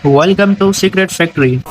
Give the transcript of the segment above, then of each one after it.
Welcome to Secret Factory.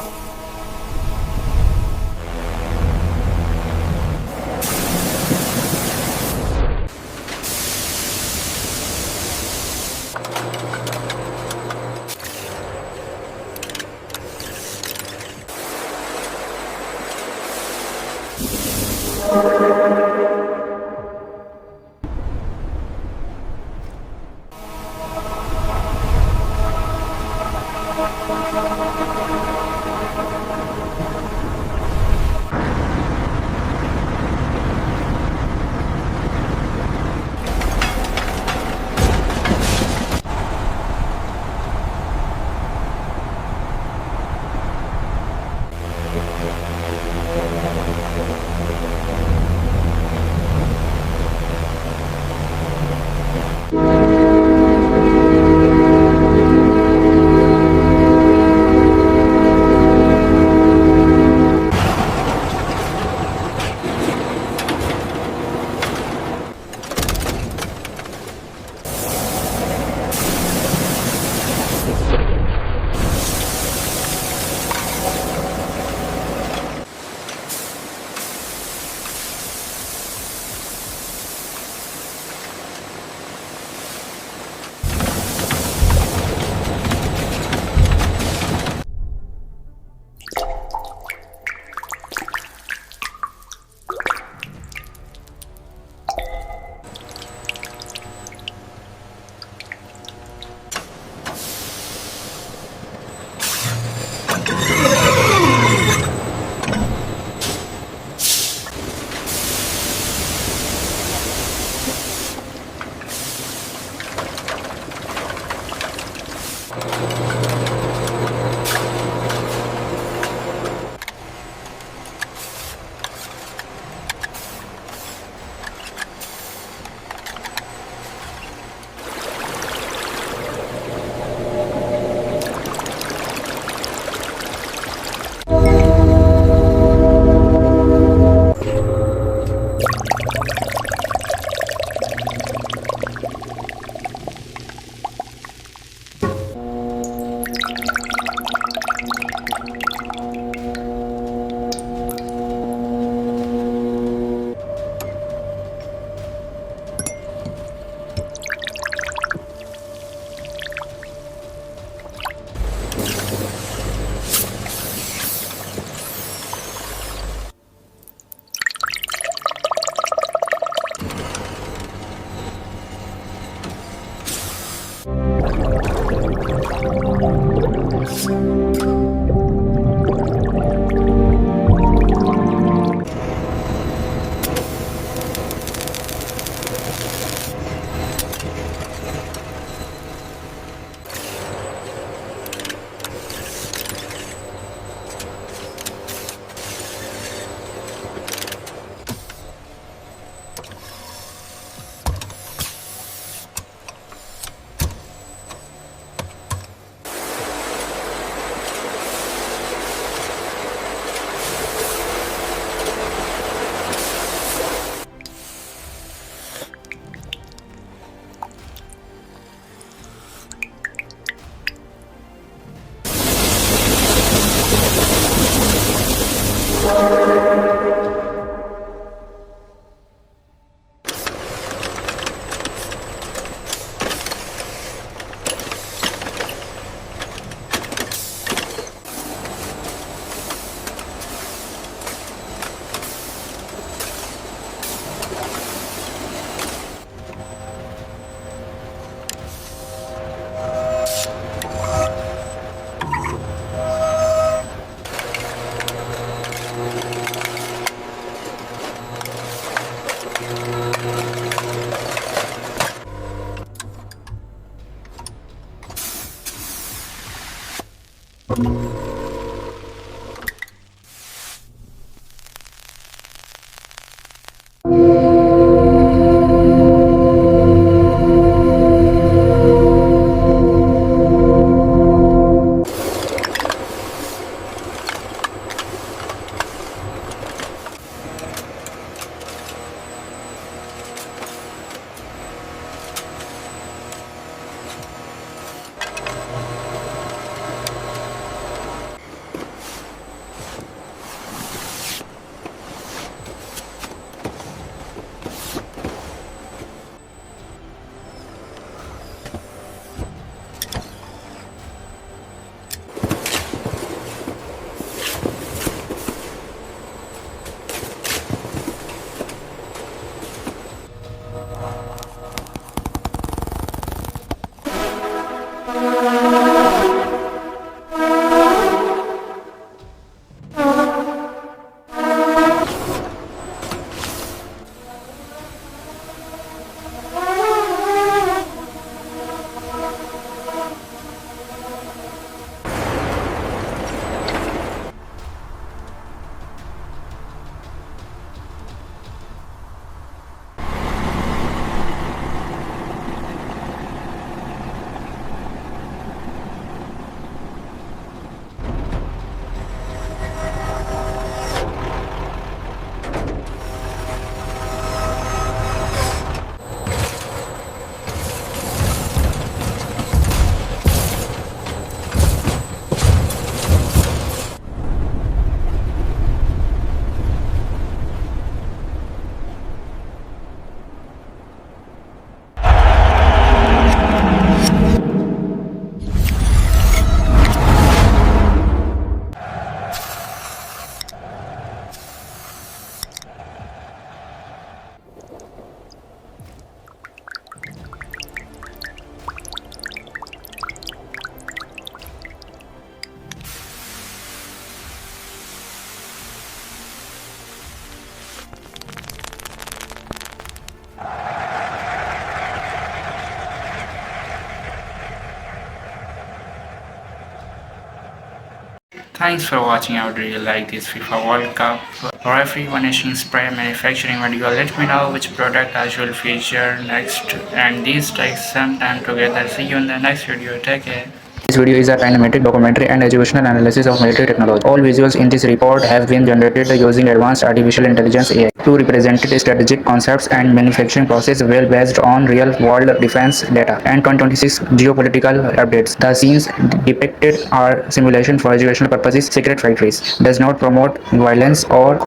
Thanks for watching. I would really like this FIFA World Cup referee vanishing spray manufacturing video. Let me know which product I should feature next, and these take some time together. See you in the next video. Take care. This video is a kinematic documentary and educational analysis of military technology. All visuals in this report have been generated using advanced artificial intelligence AI to represent strategic concepts and manufacturing process well based on real-world defense data and 2026 geopolitical updates. The scenes depicted are simulation for educational purposes. Secret factories does not promote violence or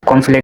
conflict.